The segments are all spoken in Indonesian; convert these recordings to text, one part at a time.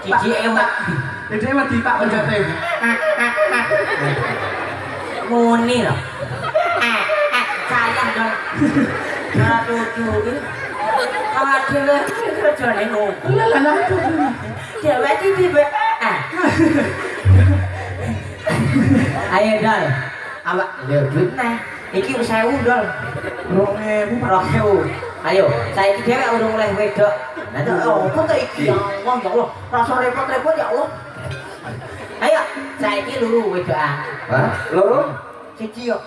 Cici emat. Dede wedi tak penjate. Muni loh. Sayang dong. Aduh cuy. Ada kerjaan ngono. Lah Cewek iki be. Ayo dal. Awak lho duit nah. Iki wis 1000 dol. 2000. Ayo, saiki dhewe urung oleh wedok. Lah opo to iki ya Allah ya Allah. Rasa repot-repot ya Allah. Ayo, saiki luru wedokan. Hah? Loro? Siji yo.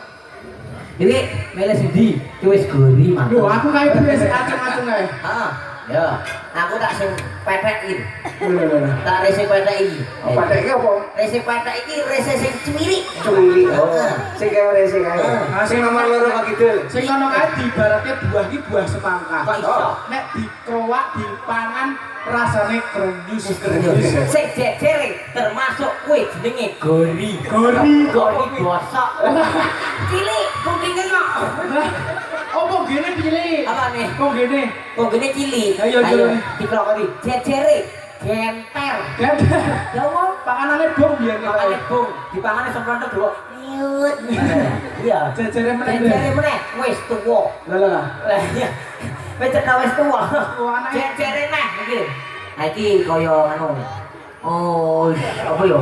Iki milih sindi, iki wis gori mah. Lho, aku kae dhewe sing acung-acung kae. Heeh. Ya, aku tak sing petekin. Lho. Tak rese peteki. Apa dek apa? Rese petek iki rese sing cemiri. Culi. Oh. Sing kae rese kae. Sing nomor loro Pak Kidul. Sing ngono kae diibaratke buah iki buah semangka. Kok iso? Nek dikowak dipangan rasane krenyus. Sing jejere termasuk kuwi jenenge gori. Gori bosok. Cilik kupinge kok. Opo gene pilih? Apa nih? Kok gene? Kok gede cilik. Ayo, ayo. Dikrokoti jejere genter. Gede. Ya Allah, Panganane bom biyen makane bung, dipangane semprotot dulu. Nyut. Iya. Jejere meneh. Jejere meneh wis tuwa. Lah. Lah iya. Wis cedhak wis tuwa. Tuane. Jejere neh iki. Ha iki kaya anu. Oh, apa yo?